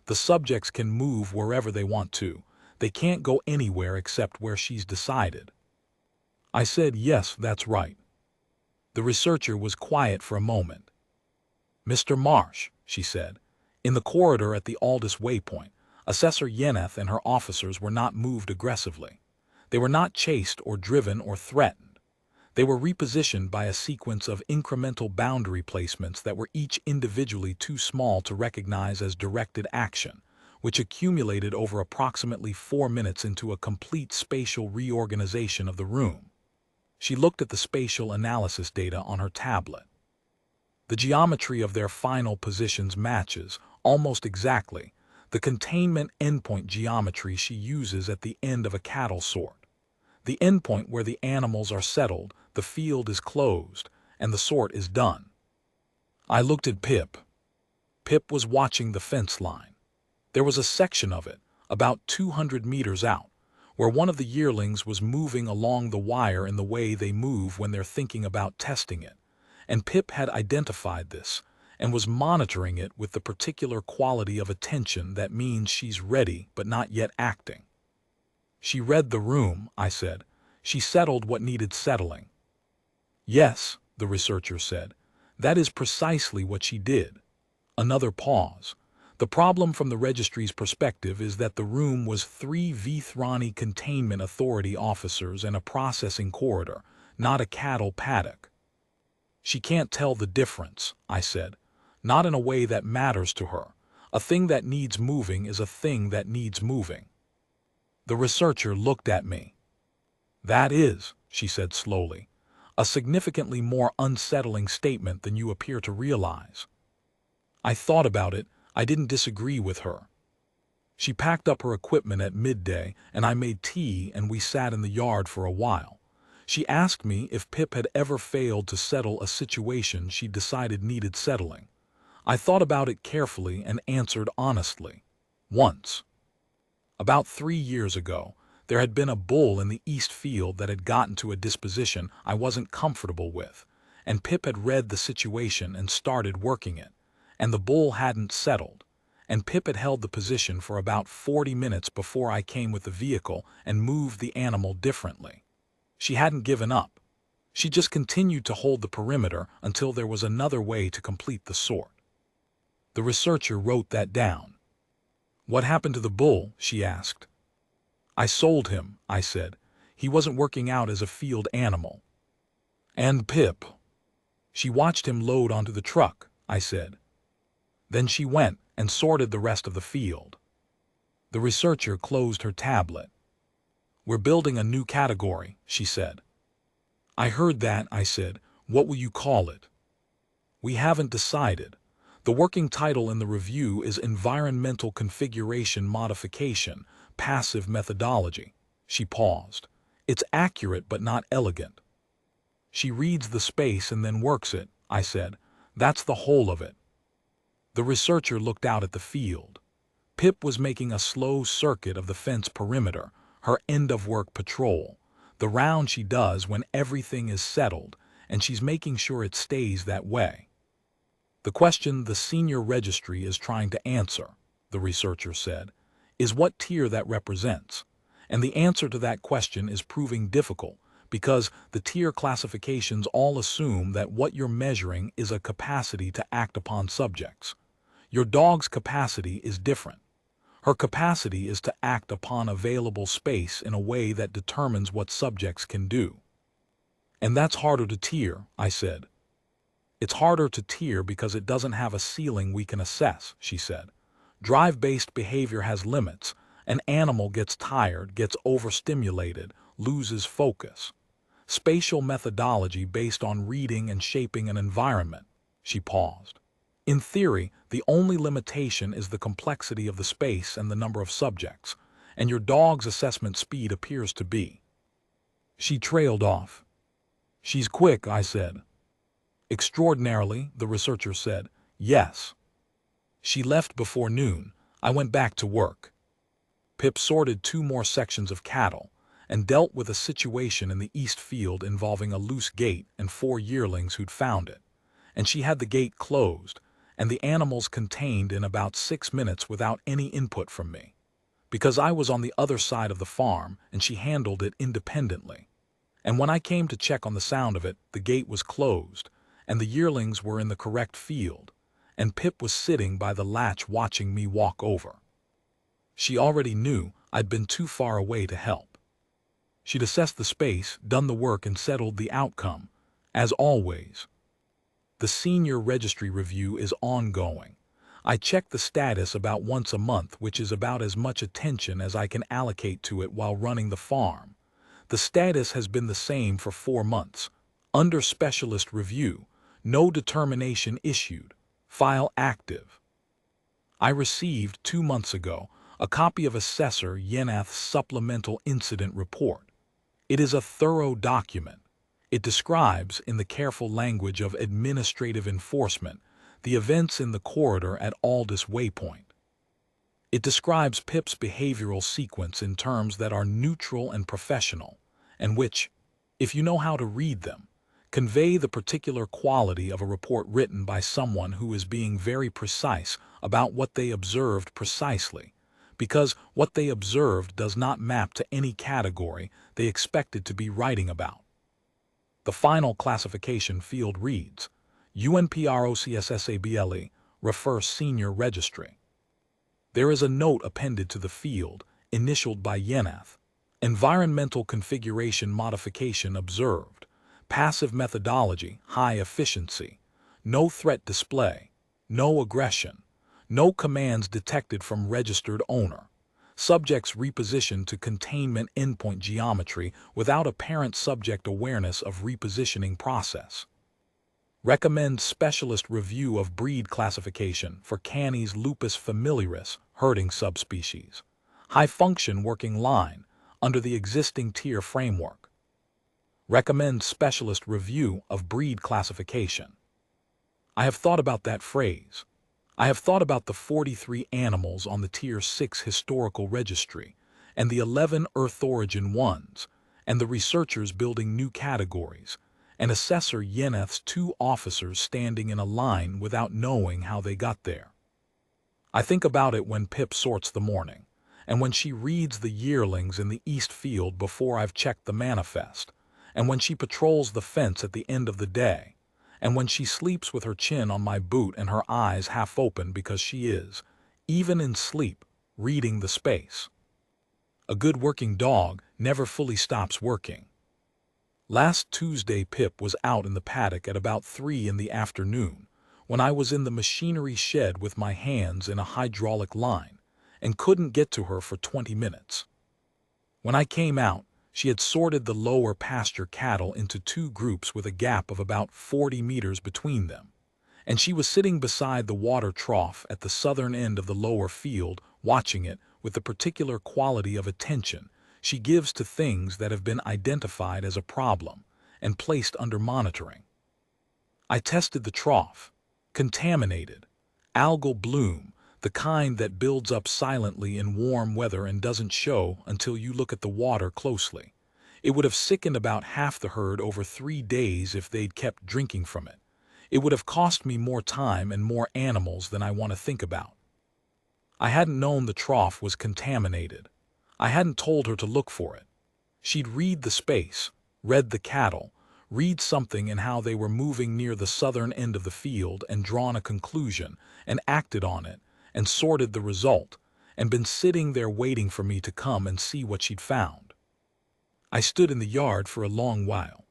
The subjects can move wherever they want to. They can't go anywhere except where she's decided. I said, yes, that's right. The researcher was quiet for a moment. Mr. Marsh, she said, in the corridor at the Aldous waypoint, Assessor Yeneth and her officers were not moved aggressively. They were not chased or driven or threatened. They were repositioned by a sequence of incremental boundary placements that were each individually too small to recognize as directed action, which accumulated over approximately 4 minutes into a complete spatial reorganization of the room. She looked at the spatial analysis data on her tablet. The geometry of their final positions matches, almost exactly, the containment endpoint geometry she uses at the end of a cattle sort. The endpoint where the animals are settled, the field is closed, and the sort is done. I looked at Pip. Pip was watching the fence line. There was a section of it, about 200 meters out, where one of the yearlings was moving along the wire in the way they move when they're thinking about testing it, and Pip had identified this and was monitoring it with the particular quality of attention that means she's ready but not yet acting. She read the room, I said. She settled what needed settling. Yes, the researcher said. That is precisely what she did. Another pause. The problem from the registry's perspective is that the room was 3 Vethrani Containment Authority officers and a processing corridor, not a cattle paddock. She can't tell the difference, I said. Not in a way that matters to her. A thing that needs moving is a thing that needs moving. The researcher looked at me. That is, she said slowly, a significantly more unsettling statement than you appear to realize. I thought about it. I didn't disagree with her. She packed up her equipment at midday, and I made tea and we sat in the yard for a while. She asked me if Pip had ever failed to settle a situation she decided needed settling. I thought about it carefully and answered honestly. Once. About 3 years ago, there had been a bull in the east field that had gotten to a disposition I wasn't comfortable with, and Pip had read the situation and started working it, and the bull hadn't settled, and Pip had held the position for about 40 minutes before I came with the vehicle and moved the animal differently. She hadn't given up. She just continued to hold the perimeter until there was another way to complete the sort. The researcher wrote that down. What happened to the bull? She asked. I sold him, I said. He wasn't working out as a field animal. And Pip? She watched him load onto the truck, I said. Then she went and sorted the rest of the field. The researcher closed her tablet. We're building a new category, she said. I heard that, I said. What will you call it? We haven't decided. The working title in the review is Environmental Configuration Modification, Passive Methodology. She paused. It's accurate but not elegant. She reads the space and then works it, I said. That's the whole of it. The researcher looked out at the field. Pip was making a slow circuit of the fence perimeter, her end-of-work patrol, the round she does when everything is settled, and she's making sure it stays that way. The question the senior registry is trying to answer, the researcher said, is what tier that represents. And the answer to that question is proving difficult because the tier classifications all assume that what you're measuring is a capacity to act upon subjects. Your dog's capacity is different. Her capacity is to act upon available space in a way that determines what subjects can do. And that's harder to tier, I said. It's harder to tier because it doesn't have a ceiling we can assess, she said. Drive-based behavior has limits. An animal gets tired, gets overstimulated, loses focus. Spatial methodology based on reading and shaping an environment. She paused. In theory, the only limitation is the complexity of the space and the number of subjects, and your dog's assessment speed appears to be. She trailed off. She's quick, I said. Extraordinarily, the researcher said. Yes. She left before noon. I went back to work. Pip sorted 2 more sections of cattle and dealt with a situation in the east field involving a loose gate and 4 yearlings who'd found it. And she had the gate closed and the animals contained in about 6 minutes without any input from me, because I was on the other side of the farm and she handled it independently. And when I came to check on the sound of it, the gate was closed and the yearlings were in the correct field, and Pip was sitting by the latch watching me walk over. She already knew I'd been too far away to help. She'd assessed the space, done the work, and settled the outcome, as always. The senior registry review is ongoing. I check the status about once a month, which is about as much attention as I can allocate to it while running the farm. The status has been the same for 4 months. Under specialist review, no determination issued. File active. I received 2 months ago a copy of Assessor Yenath's Supplemental Incident Report. It is a thorough document. It describes, in the careful language of administrative enforcement, the events in the corridor at Aldous Waypoint. It describes Pip's behavioral sequence in terms that are neutral and professional, and which, if you know how to read them, convey the particular quality of a report written by someone who is being very precise about what they observed precisely, because what they observed does not map to any category they expected to be writing about. The final classification field reads, UNPROCSSABLE, refer Senior Registry. There is a note appended to the field, initialed by Yenath. Environmental configuration modification observed. Passive methodology, high efficiency. No threat display. No aggression. No commands detected from registered owner. Subjects repositioned to containment endpoint geometry without apparent subject awareness of repositioning process. Recommend specialist review of breed classification for Canis lupus familiaris, herding subspecies. High function working line under the existing tier framework. Recommend specialist review of breed classification. I have thought about that phrase. I have thought about the 43 animals on the Tier 6 historical registry, and the 11 Earth origin ones, and the researchers building new categories, and Assessor Yenath's 2 officers standing in a line without knowing how they got there. I think about it when Pip sorts the morning, and when she reads the yearlings in the east field before I've checked the manifest, and when she patrols the fence at the end of the day, and when she sleeps with her chin on my boot and her eyes half open because she is, even in sleep, reading the space. A good working dog never fully stops working. Last Tuesday Pip was out in the paddock at about 3 in the afternoon, when I was in the machinery shed with my hands in a hydraulic line, and couldn't get to her for 20 minutes. When I came out, she had sorted the lower pasture cattle into 2 groups with a gap of about 40 meters between them, and she was sitting beside the water trough at the southern end of the lower field, watching it with the particular quality of attention she gives to things that have been identified as a problem and placed under monitoring. I tested the trough. Contaminated. Algal bloom, the kind that builds up silently in warm weather and doesn't show until you look at the water closely. It would have sickened about half the herd over 3 days if they'd kept drinking from it. It would have cost me more time and more animals than I want to think about. I hadn't known the trough was contaminated. I hadn't told her to look for it. She'd read the space, read the cattle, read something in how they were moving near the southern end of the field and drawn a conclusion and acted on it and sorted the result and been sitting there waiting for me to come and see what she'd found. I stood in the yard for a long while.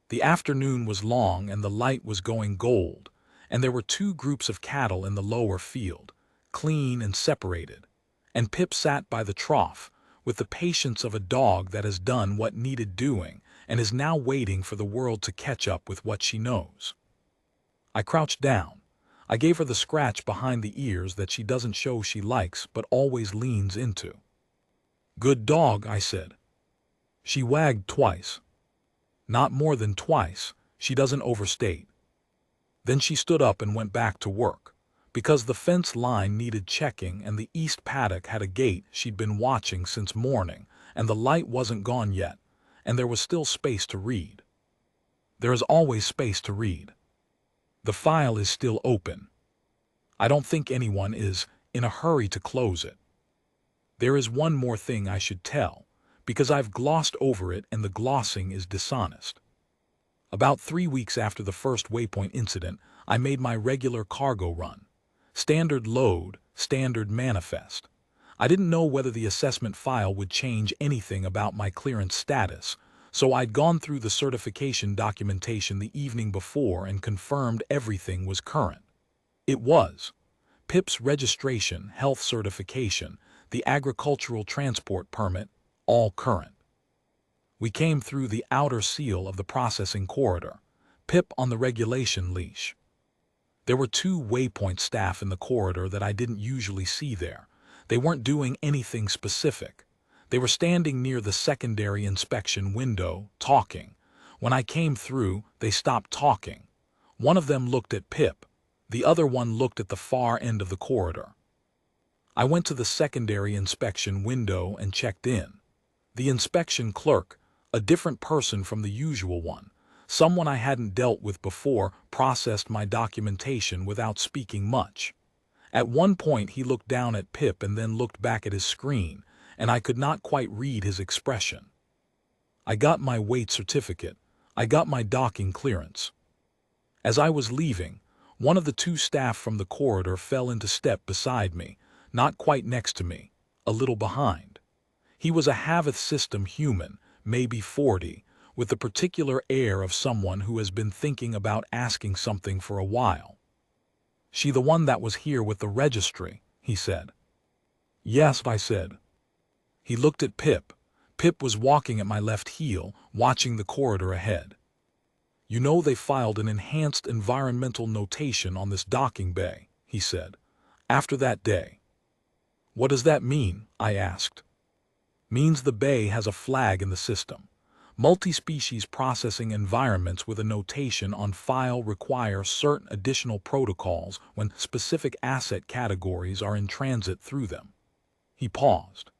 The afternoon was long and the light was going gold, and there were two groups of cattle in the lower field, clean and separated, and Pip sat by the trough with the patience of a dog that has done what needed doing and is now waiting for the world to catch up with what she knows. I crouched down. I gave her the scratch behind the ears that she doesn't show she likes but always leans into. "Good dog," I said. She wagged twice. Not more than twice. She doesn't overstate. Then she stood up and went back to work, because the fence line needed checking and the east paddock had a gate she'd been watching since morning, and the light wasn't gone yet, and there was still space to read. There is always space to read. The file is still open. I don't think anyone is in a hurry to close it. There is one more thing I should tell, because I've glossed over it and the glossing is dishonest. About 3 weeks after the first waypoint incident, I made my regular cargo run. Standard load, standard manifest. I didn't know whether the assessment file would change anything about my clearance status, so I'd gone through the certification documentation the evening before and confirmed everything was current. It was. Pip's registration, health certification, the agricultural transport permit, all current. We came through the outer seal of the processing corridor, Pip on the regulation leash. There were 2 waypoint staff in the corridor that I didn't usually see there. They weren't doing anything specific. They were standing near the secondary inspection window, talking. When I came through, they stopped talking. One of them looked at Pip. The other one looked at the far end of the corridor. I went to the secondary inspection window and checked in. The inspection clerk, a different person from the usual one, someone I hadn't dealt with before, processed my documentation without speaking much. At one point he looked down at Pip and then looked back at his screen, and I could not quite read his expression. I got my weight certificate. I got my docking clearance. As I was leaving, one of the 2 staff from the corridor fell into step beside me, not quite next to me, a little behind. He was a Haveth system human, maybe 40, with the particular air of someone who has been thinking about asking something for a while. "She the one that was here with the registry?" he said. "Yes," I said. He looked at Pip. Pip was walking at my left heel, watching the corridor ahead. "You know they filed an enhanced environmental notation on this docking bay," he said, "after that day." "What does that mean?" I asked. "Means the bay has a flag in the system. Multi-species processing environments with a notation on file require certain additional protocols when specific asset categories are in transit through them." He paused.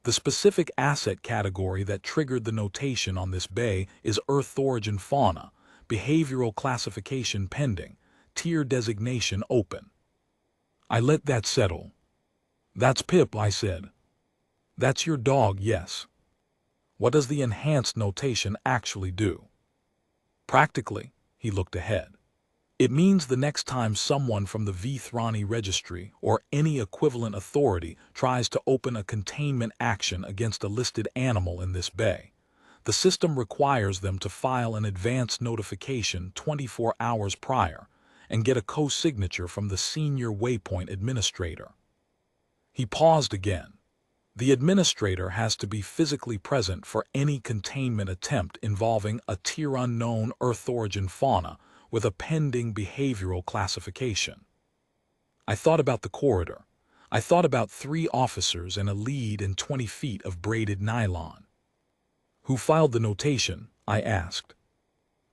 "The specific asset category that triggered the notation on this bay is Earth origin fauna, behavioral classification pending, tier designation open." I let that settle. "That's Pip," I said. "That's your dog, yes. What does the enhanced notation actually do?" "Practically," he looked ahead, "it means the next time someone from the Vethrani registry or any equivalent authority tries to open a containment action against a listed animal in this bay, the system requires them to file an advance notification 24 hours prior and get a co-signature from the senior waypoint administrator." He paused again. "The administrator has to be physically present for any containment attempt involving a tier unknown Earth origin fauna with a pending behavioral classification." I thought about the corridor. I thought about 3 officers and a lead and 20 feet of braided nylon. "Who filed the notation?" I asked.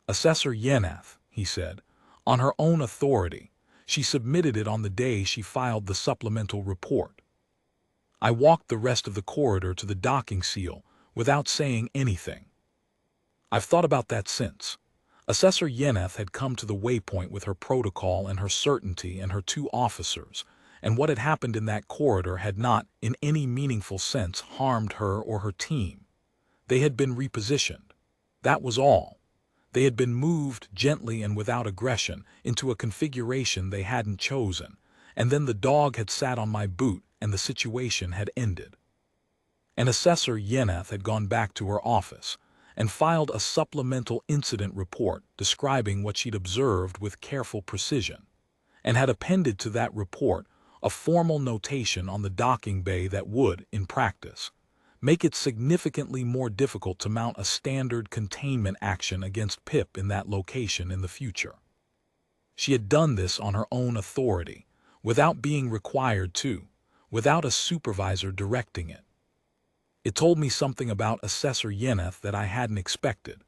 "Assessor Yenath," he said, "on her own authority. She submitted it on the day she filed the supplemental report." I walked the rest of the corridor to the docking seal without saying anything. I've thought about that since. Assessor Yenath had come to the waypoint with her protocol and her certainty and her 2 officers, and what had happened in that corridor had not, in any meaningful sense, harmed her or her team. They had been repositioned. That was all. They had been moved gently and without aggression into a configuration they hadn't chosen, and then the dog had sat on my boot and the situation had ended. And Assessor Yeneth had gone back to her office and filed a supplemental incident report describing what she'd observed with careful precision, and had appended to that report a formal notation on the docking bay that would, in practice, make it significantly more difficult to mount a standard containment action against Pip in that location in the future. She had done this on her own authority, without being required to, without a supervisor directing it. It told me something about Assessor Yeneth that I hadn't expected.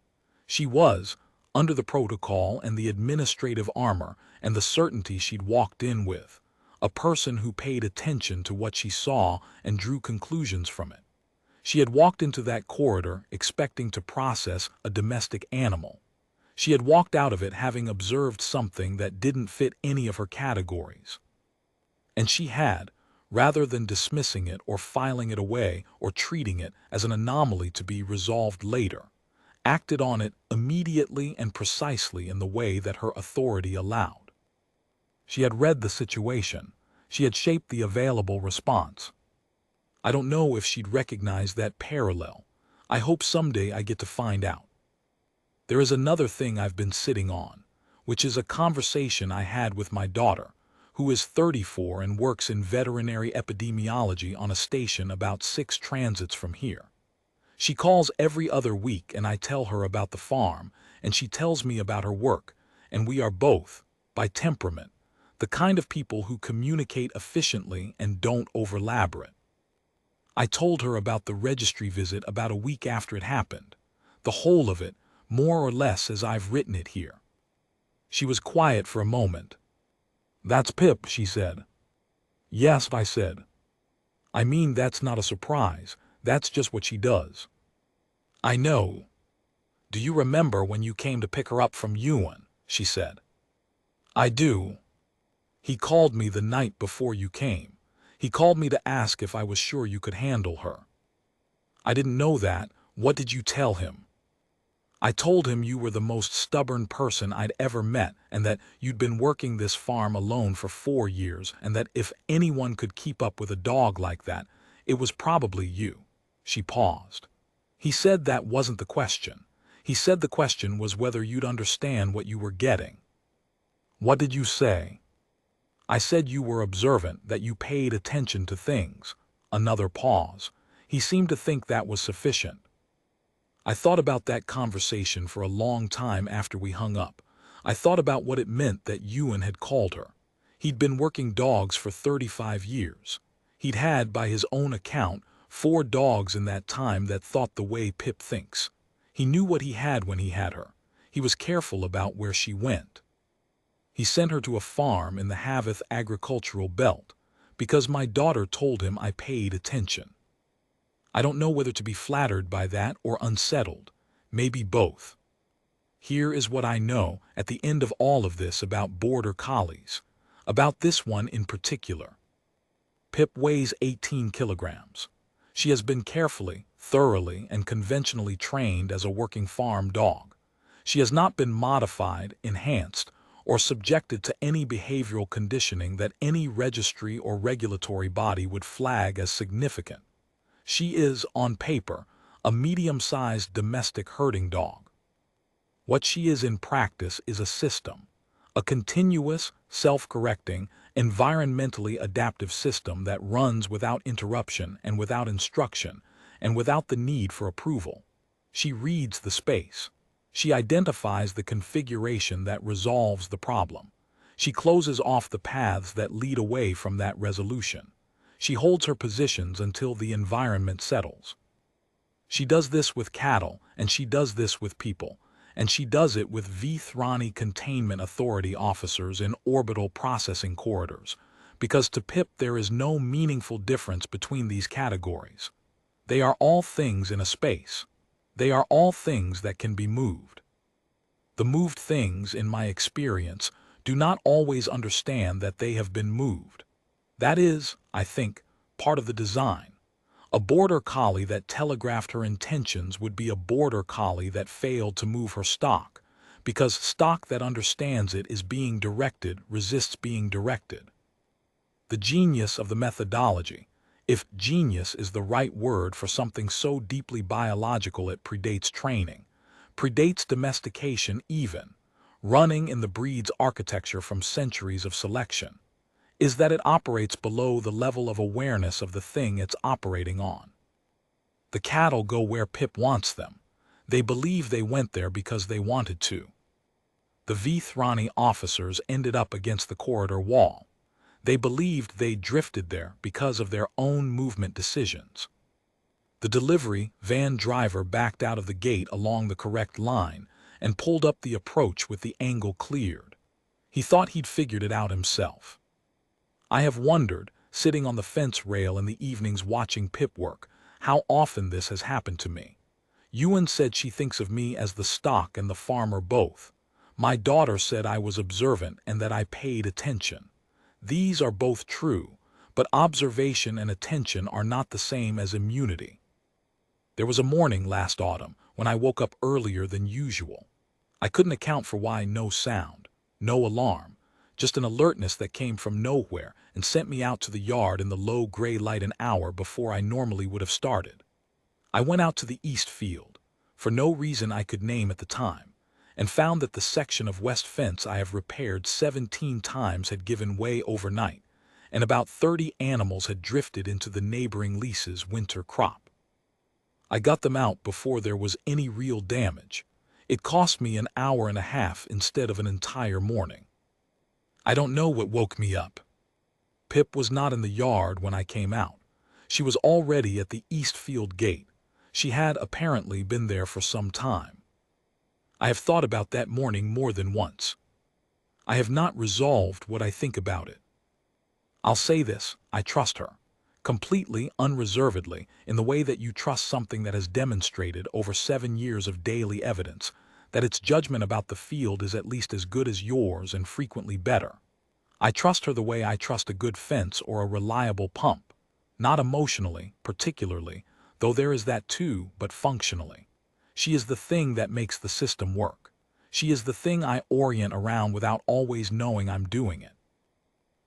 She was, under the protocol and the administrative armor and the certainty she'd walked in with, a person who paid attention to what she saw and drew conclusions from it. She had walked into that corridor expecting to process a domestic animal. She had walked out of it having observed something that didn't fit any of her categories. And she had, rather than dismissing it or filing it away or treating it as an anomaly to be resolved later, acted on it immediately and precisely in the way that her authority allowed. She had read the situation. She had shaped the available response. I don't know if she'd recognize that parallel. I hope someday I get to find out. There is another thing I've been sitting on, which is a conversation I had with my daughter, who is 34 and works in veterinary epidemiology on a station about 6 transits from here. She calls every other week and I tell her about the farm, and she tells me about her work, and we are both, by temperament, the kind of people who communicate efficiently and don't over-elaborate. I told her about the registry visit about a week after it happened, the whole of it, more or less as I've written it here. She was quiet for a moment. "That's Pip," she said. "Yes," I said. "I mean, that's not a surprise. That's just what she does." "I know. Do you remember when you came to pick her up from Ewan?" she said. "I do. He called me the night before you came. He called me to ask if I was sure you could handle her." "I didn't know that. What did you tell him?" "I told him you were the most stubborn person I'd ever met and that you'd been working this farm alone for 4 years and that if anyone could keep up with a dog like that, it was probably you." She paused. "He said that wasn't the question. He said the question was whether you'd understand what you were getting." "What did you say?" "I said you were observant, that you paid attention to things." Another pause. He seemed to think that was sufficient. I thought about that conversation for a long time after we hung up. I thought about what it meant that Ewan had called her. He'd been working dogs for 35 years. He'd had, by his own account, 4 dogs in that time that thought the way Pip thinks. He knew what he had when he had her. He was careful about where she went. He sent her to a farm in the Haveth agricultural belt, because my daughter told him I paid attention. I don't know whether to be flattered by that or unsettled, maybe both. Here is what I know at the end of all of this about border collies, about this one in particular. Pip weighs 18 kilograms. She has been carefully, thoroughly, and conventionally trained as a working farm dog. She has not been modified, enhanced, or subjected to any behavioral conditioning that any registry or regulatory body would flag as significant. She is, on paper, a medium-sized domestic herding dog. What she is in practice is a system, a continuous, self-correcting, environmentally adaptive system that runs without interruption and without instruction and without the need for approval. She reads the space. She identifies the configuration that resolves the problem. She closes off the paths that lead away from that resolution. She holds her positions until the environment settles. She does this with cattle, and she does this with people, and she does it with Vethrani containment authority officers in orbital processing corridors, because to Pip there is no meaningful difference between these categories. They are all things in a space. They are all things that can be moved. The moved things, in my experience, do not always understand that they have been moved. That is, I think, part of the design. A border collie that telegraphed her intentions would be a border collie that failed to move her stock, because stock that understands it is being directed resists being directed. The genius of the methodology, if genius is the right word for something so deeply biological it predates training, predates domestication even, running in the breed's architecture from centuries of selection, is that it operates below the level of awareness of the thing it's operating on. The cattle go where Pip wants them. They believe they went there because they wanted to. The Vethrani officers ended up against the corridor wall. They believed they drifted there because of their own movement decisions. The delivery van driver backed out of the gate along the correct line and pulled up the approach with the angle cleared. He thought he'd figured it out himself. I have wondered, sitting on the fence rail in the evenings watching Pip work, how often this has happened to me. Ewan said she thinks of me as the stock and the farmer both. My daughter said I was observant and that I paid attention. These are both true, but observation and attention are not the same as immunity. There was a morning last autumn when I woke up earlier than usual. I couldn't account for why. No sound, no alarm, just an alertness that came from nowhere and sent me out to the yard in the low gray light an hour before I normally would have started. I went out to the east field, for no reason I could name at the time, and found that the section of west fence I have repaired 17 times had given way overnight, and about 30 animals had drifted into the neighboring lease's winter crop. I got them out before there was any real damage. It cost me an hour and a half instead of an entire morning. I don't know what woke me up. Pip was not in the yard when I came out. She was already at the east field gate. She had apparently been there for some time. I have thought about that morning more than once. I have not resolved what I think about it. I'll say this, I trust her, completely, unreservedly, in the way that you trust something that has demonstrated over 7 years of daily evidence that its judgment about the field is at least as good as yours and frequently better. I trust her the way I trust a good fence or a reliable pump, not emotionally, particularly, though there is that too, but functionally. She is the thing that makes the system work. She is the thing I orient around without always knowing I'm doing it.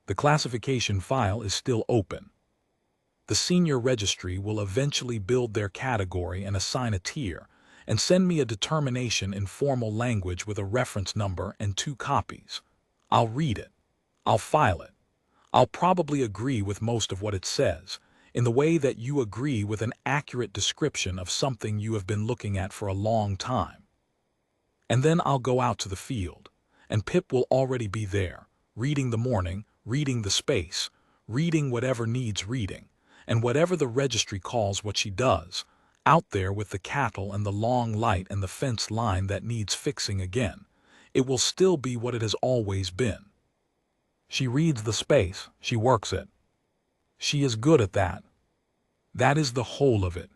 The classification file is still open. The senior registry will eventually build their category and assign a tier, and send me a determination in formal language with a reference number and 2 copies. I'll read it. I'll file it. I'll probably agree with most of what it says, in the way that you agree with an accurate description of something you have been looking at for a long time. And then I'll go out to the field, and Pip will already be there, reading the morning, reading the space, reading whatever needs reading, and whatever the registry calls what she does, out there with the cattle and the long light and the fence line that needs fixing again. It will still be what it has always been. She reads the space, she works it. She is good at that. That is the whole of it.